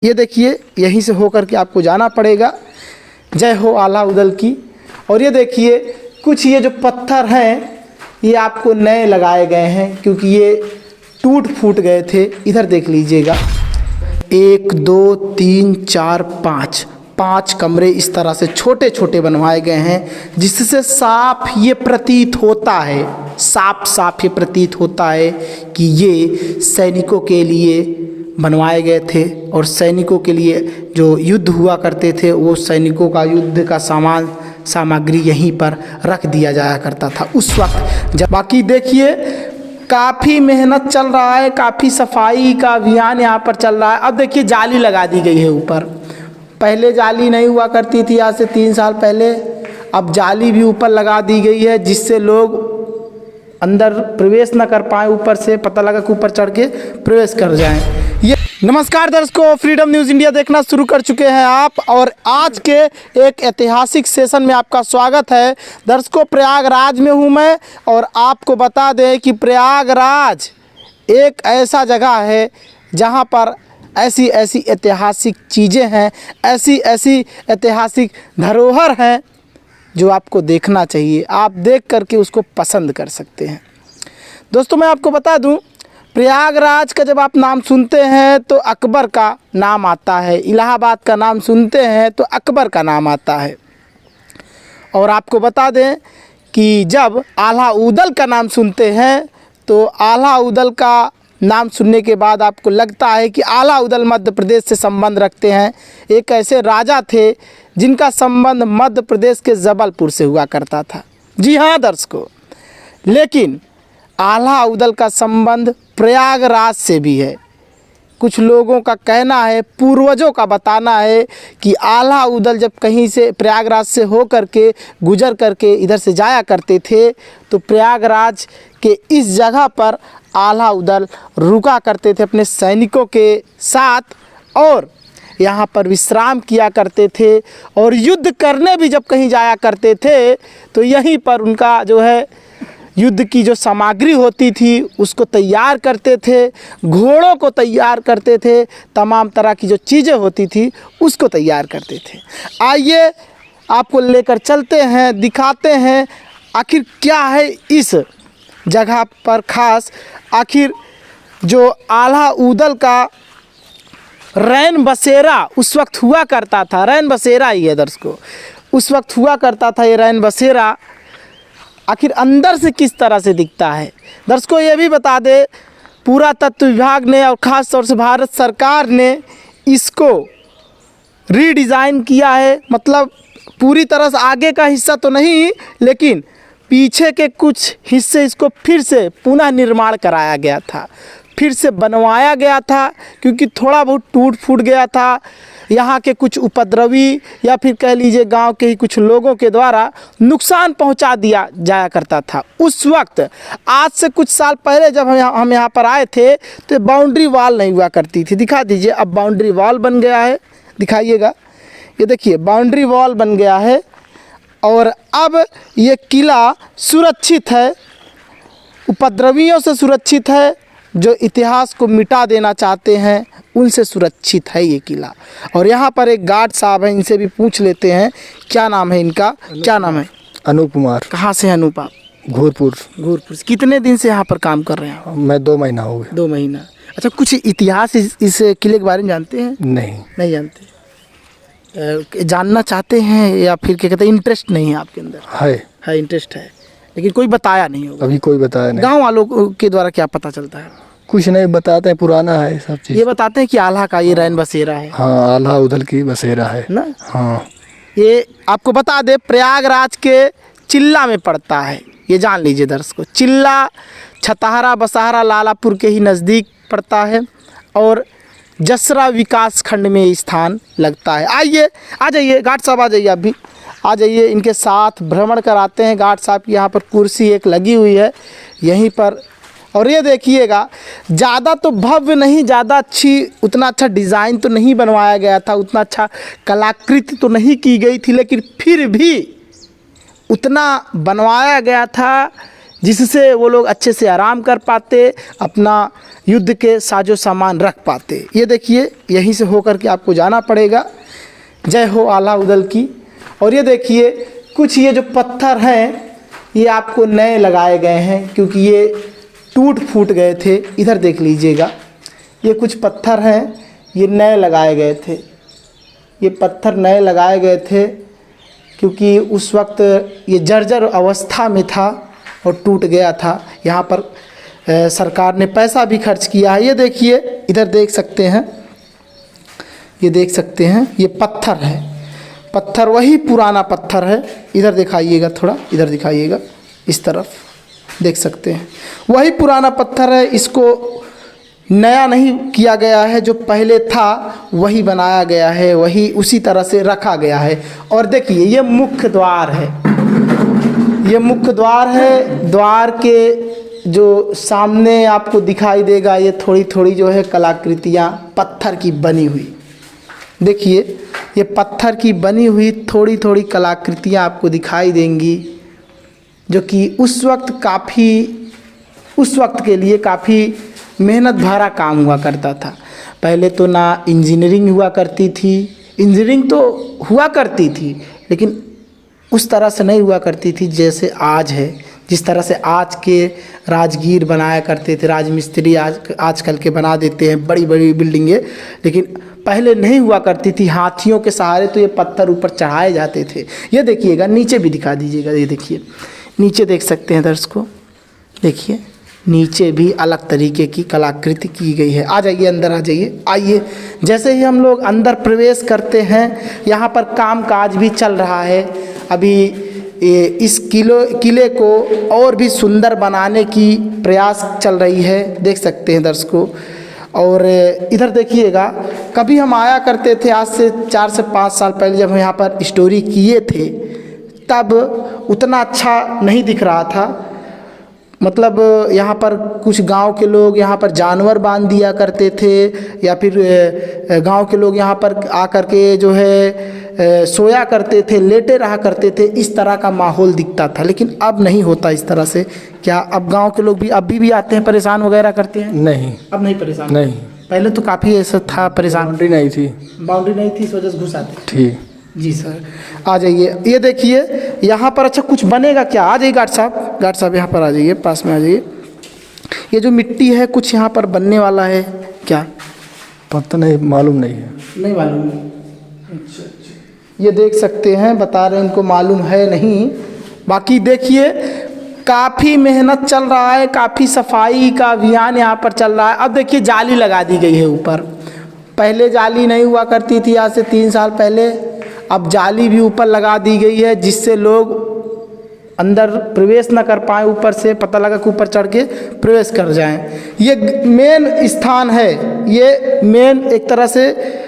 ये देखिए, यहीं से होकर के आपको जाना पड़ेगा। जय हो आला उदल की। और ये देखिए, कुछ ये जो पत्थर हैं ये आपको नए लगाए गए हैं क्योंकि ये टूट फूट गए थे। इधर देख लीजिएगा, 1 2 3 4 5 कमरे इस तरह से छोटे छोटे बनवाए गए हैं, जिससे साफ ये प्रतीत होता है, साफ ये प्रतीत होता है कि ये सैनिकों के लिए बनवाए गए थे। और सैनिकों के लिए जो युद्ध हुआ करते थे, वो सैनिकों का युद्ध का सामग्री यहीं पर रख दिया जाया करता था उस वक्त जब। बाकी देखिए, काफ़ी मेहनत चल रहा है, काफ़ी सफाई का अभियान यहाँ पर चल रहा है। अब देखिए, जाली लगा दी गई है ऊपर। पहले जाली नहीं हुआ करती थी, आज से 3 साल पहले। अब जाली भी ऊपर लगा दी गई है, जिससे लोग अंदर प्रवेश न कर पाए। ऊपर से पता लगा कि ऊपर चढ़ के प्रवेश कर जाएं। ये नमस्कार दर्शकों, फ्रीडम न्यूज़ इंडिया देखना शुरू कर चुके हैं आप, और आज के एक ऐतिहासिक सेशन में आपका स्वागत है। दर्शकों, प्रयागराज में हूँ मैं, और आपको बता दें कि प्रयागराज एक ऐसा जगह है जहाँ पर ऐसी ऐसी ऐतिहासिक चीज़ें हैं, ऐसी ऐसी ऐतिहासिक धरोहर हैं जो आपको देखना चाहिए। आप देख करके उसको पसंद कर सकते हैं। दोस्तों, मैं आपको बता दूं, प्रयागराज का जब आप नाम सुनते हैं तो अकबर का नाम आता है, इलाहाबाद का नाम सुनते हैं तो अकबर का नाम आता है। और आपको बता दें कि जब आला उदल का नाम सुनते हैं तो आला उदल का नाम सुनने के बाद आपको लगता है कि आला उदल मध्य प्रदेश से संबंध रखते हैं। एक ऐसे राजा थे जिनका संबंध मध्य प्रदेश के जबलपुर से हुआ करता था। जी हाँ दर्शकों, लेकिन आला उदल का संबंध प्रयागराज से भी है। कुछ लोगों का कहना है, पूर्वजों का बताना है कि आला उदल जब कहीं से प्रयागराज से हो करके गुजर करके इधर से जाया करते थे तो प्रयागराज के इस जगह पर आला उदल रुका करते थे अपने सैनिकों के साथ, और यहाँ पर विश्राम किया करते थे। और युद्ध करने भी जब कहीं जाया करते थे तो यहीं पर उनका जो है युद्ध की जो सामग्री होती थी उसको तैयार करते थे, घोड़ों को तैयार करते थे, तमाम तरह की जो चीज़ें होती थी उसको तैयार करते थे। आइए आपको लेकर चलते हैं, दिखाते हैं आखिर क्या है इस जगह पर खास। आखिर जो आला उदल का रैन बसेरा उस वक्त हुआ करता था, रैन बसेरा ही है दर्शकों, उस वक्त हुआ करता था ये रैन बसेरा। आखिर अंदर से किस तरह से दिखता है दर्शकों, ये भी बता दे, पुरातत्व विभाग ने और ख़ास तौर से भारत सरकार ने इसको रीडिज़ाइन किया है। मतलब पूरी तरह से आगे का हिस्सा तो नहीं, लेकिन पीछे के कुछ हिस्से इसको फिर से पुनः निर्माण कराया गया था, फिर से बनवाया गया था, क्योंकि थोड़ा बहुत टूट फूट गया था। यहाँ के कुछ उपद्रवी या फिर कह लीजिए गांव के ही कुछ लोगों के द्वारा नुकसान पहुंचा दिया जाया करता था उस वक्त। आज से कुछ साल पहले जब हम यहाँ पर आए थे तो बाउंड्री वॉल नहीं हुआ करती थी। दिखा दीजिए, अब बाउंड्री वॉल बन गया है, दिखाइएगा, ये देखिए बाउंड्री वॉल बन गया है। और अब ये किला सुरक्षित है, उपद्रवियों से सुरक्षित है, जो इतिहास को मिटा देना चाहते हैं उनसे सुरक्षित है ये किला। और यहाँ पर एक गार्ड साहब हैं, इनसे भी पूछ लेते हैं क्या नाम है इनका। क्या नाम है? अनूप कुमार। कहाँ से अनूप आप? घोरपुर। घोरपुर से। कितने दिन से यहाँ पर काम कर रहे हैं? मैं 2 महीना हो गया। 2 महीना। अच्छा, कुछ इतिहास इस किले के बारे में जानते हैं? नहीं जानते। जानना चाहते हैं या फिर क्या कहते हैं, इंटरेस्ट नहीं है आपके अंदर? है इंटरेस्ट है, लेकिन कोई बताया नहीं होगा। अभी कोई बताया नहीं। गाँव वालों के द्वारा क्या पता चलता है? कुछ नहीं बताते हैं, पुराना है सब चीज़। ये बताते हैं कि आल्हा का ये रैन बसेरा है। हाँ, आल्हा उदल की बसेरा है ना। हाँ, ये आपको बता दे, प्रयागराज के चिल्ला में पड़ता है, ये जान लीजिए दर्शकों। चिल्ला छतहरा बसहरा लालापुर के ही नज़दीक पड़ता है, और जसरा विकास खंड में ये स्थान लगता है। आइए, आ जाइए गार्ड साहब, आ जाइए, आप भी आ जाइए, इनके साथ भ्रमण कराते हैं। गार्ड साहब की यहाँ पर कुर्सी एक लगी हुई है यहीं पर। और ये देखिएगा, ज़्यादा तो भव्य नहीं, ज़्यादा अच्छी, उतना अच्छा डिज़ाइन तो नहीं बनवाया गया था, उतना अच्छा कलाकृति तो नहीं की गई थी, लेकिन फिर भी उतना बनवाया गया था जिससे वो लोग अच्छे से आराम कर पाते, अपना युद्ध के साजो सामान रख पाते। ये देखिए, यहीं से होकर के आपको जाना पड़ेगा। जय हो आला उदल की। और ये देखिए, कुछ ये जो पत्थर हैं ये आपको नए लगाए गए हैं, क्योंकि ये टूट फूट गए थे। इधर देख लीजिएगा, ये कुछ पत्थर हैं, ये नए लगाए गए थे। ये पत्थर नए लगाए गए थे क्योंकि उस वक्त ये जर्जर अवस्था में था और टूट गया था। यहाँ पर सरकार ने पैसा भी खर्च किया है। ये देखिए, इधर देख सकते हैं, ये देख सकते हैं, ये पत्थर है। पत्थर वही पुराना पत्थर है। इधर दिखाइएगा, थोड़ा इधर दिखाइएगा, इस तरफ देख सकते हैं, वही पुराना पत्थर है। इसको नया नहीं किया गया है, जो पहले था वही बनाया गया है, वही उसी तरह से रखा गया है। और देखिए, ये मुख्य द्वार है, ये मुख्य द्वार है। द्वार के जो सामने आपको दिखाई देगा, ये थोड़ी थोड़ी जो है कलाकृतियाँ पत्थर की बनी हुई, देखिए ये पत्थर की बनी हुई थोड़ी थोड़ी कलाकृतियाँ आपको दिखाई देंगी, जो कि उस वक्त के लिए काफ़ी मेहनत भरा काम हुआ करता था। पहले तो ना इंजीनियरिंग हुआ करती थी, इंजीनियरिंग तो हुआ करती थी लेकिन उस तरह से नहीं हुआ करती थी जैसे आज है। जिस तरह से आज के राजगीर बनाया करते थे, राजमिस्त्री आजकल के बना देते हैं बड़ी बड़ी बिल्डिंगें, लेकिन पहले नहीं हुआ करती थी। हाथियों के सहारे तो ये पत्थर ऊपर चढ़ाए जाते थे। ये देखिएगा, नीचे भी दिखा दीजिएगा, ये देखिए नीचे देख सकते हैं दर्शकों, देखिए नीचे भी अलग तरीके की कलाकृति की गई है। आ जाइए अंदर, आ जाइए, आइए। जैसे ही हम लोग अंदर प्रवेश करते हैं, यहाँ पर काम काज भी चल रहा है। अभी इस किले को और भी सुंदर बनाने की प्रयास चल रही है, देख सकते हैं दर्शकों। और इधर देखिएगा, कभी हम आया करते थे आज से 4 से 5 साल पहले, जब हम यहाँ पर स्टोरी किए थे, तब उतना अच्छा नहीं दिख रहा था। मतलब यहाँ पर कुछ गांव के लोग यहाँ पर जानवर बांध दिया करते थे, या फिर गांव के लोग यहाँ पर आकर के जो है सोया करते थे, लेटे रहा करते थे। इस तरह का माहौल दिखता था, लेकिन अब नहीं होता इस तरह से। क्या अब गांव के लोग भी अभी भी आते हैं, परेशान वगैरह करते हैं? नहीं, अब नहीं परेशान। नहीं, पहले तो काफ़ी ऐसा था, परेशान। बाउंड्री नहीं थी, इस वजह से घुस आते। ठीक, जी सर, आ जाइए। ये देखिए यहाँ पर अच्छा कुछ बनेगा क्या? आ जाइए गार्ड साहब यहाँ पर आ जाइए, पास में आ जाइए। ये जो मिट्टी है, कुछ यहाँ पर बनने वाला है क्या? पता नहीं, मालूम नहीं है। नहीं मालूम। अच्छा, ये देख सकते हैं, बता रहे हैं इनको मालूम है नहीं। बाकी देखिए, काफ़ी मेहनत चल रहा है, काफ़ी सफाई का अभियान यहाँ पर चल रहा है। अब देखिए जाली लगा दी गई है ऊपर। पहले जाली नहीं हुआ करती थी, आज से 3 साल पहले। अब जाली भी ऊपर लगा दी गई है, जिससे लोग अंदर प्रवेश न कर पाएँ। ऊपर से पता लगा कि ऊपर चढ़ के प्रवेश कर जाएं। ये मेन स्थान है, ये मेन एक तरह से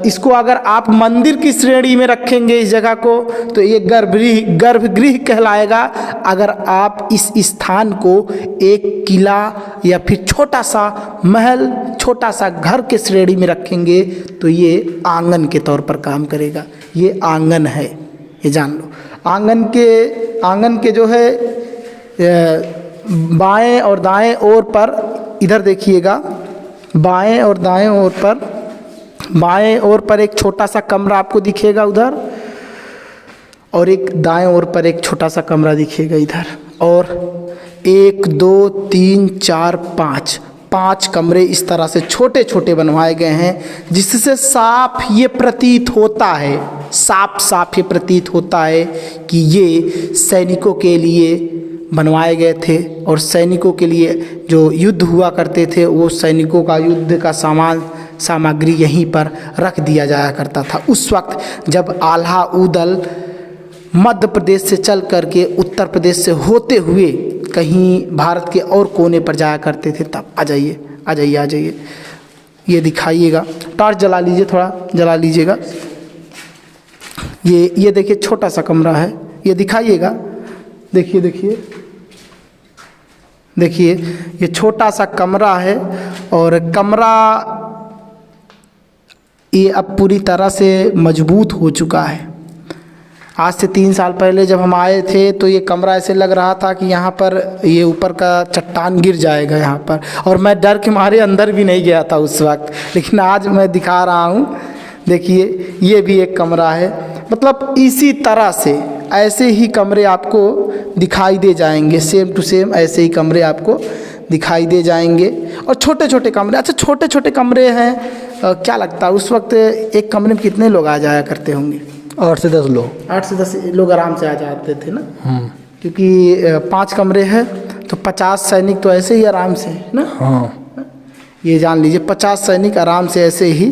इसको अगर आप मंदिर की श्रेणी में रखेंगे इस जगह को, तो ये गर्भगृह कहलाएगा। अगर आप इस स्थान को एक किला या फिर छोटा सा महल, छोटा सा घर के श्रेणी में रखेंगे, तो ये आंगन के तौर पर काम करेगा। ये आंगन है, ये जान लो। आंगन के जो है बाएं और दाएं ओर पर, इधर देखिएगा, बाएं और दाएं ओर पर, बाएं ओर पर एक छोटा सा कमरा आपको दिखेगा उधर, और एक दाएं ओर पर एक छोटा सा कमरा दिखेगा इधर। और 1 2 3 4 5 कमरे इस तरह से छोटे छोटे बनवाए गए हैं, जिससे साफ ये प्रतीत होता है, साफ ये प्रतीत होता है कि ये सैनिकों के लिए बनवाए गए थे। और सैनिकों के लिए जो युद्ध हुआ करते थे, वो सैनिकों का युद्ध का सामग्री यहीं पर रख दिया जाया करता था। उस वक्त जब आल्हा उदल मध्य प्रदेश से चल करके उत्तर प्रदेश से होते हुए कहीं भारत के और कोने पर जाया करते थे, तब। आ जाइए, ये दिखाइएगा। टॉर्च जला लीजिए, थोड़ा जला लीजिएगा। ये देखिए छोटा सा कमरा है, ये दिखाइएगा। देखिए ये छोटा सा कमरा है, और कमरा ये अब पूरी तरह से मजबूत हो चुका है। आज से 3 साल पहले जब हम आए थे तो ये कमरा ऐसे लग रहा था कि यहाँ पर ये ऊपर का चट्टान गिर जाएगा यहाँ पर, और मैं डर के मारे अंदर भी नहीं गया था उस वक्त। लेकिन आज मैं दिखा रहा हूँ, देखिए ये भी एक कमरा है। मतलब इसी तरह से ऐसे ही कमरे आपको दिखाई दे जाएंगे, सेम टू सेम ऐसे ही कमरे आपको दिखाई दे जाएंगे। और छोटे छोटे कमरे, अच्छा छोटे छोटे कमरे हैं, क्या लगता है उस वक्त एक कमरे में कितने लोग आ जाया करते होंगे? 8 से 10 लोग। 8 से 10 लोग आराम से आ जाते थे ना, क्योंकि 5 कमरे हैं तो 50 सैनिक तो ऐसे ही आराम से ना। हाँ, ये जान लीजिए 50 सैनिक आराम से ऐसे ही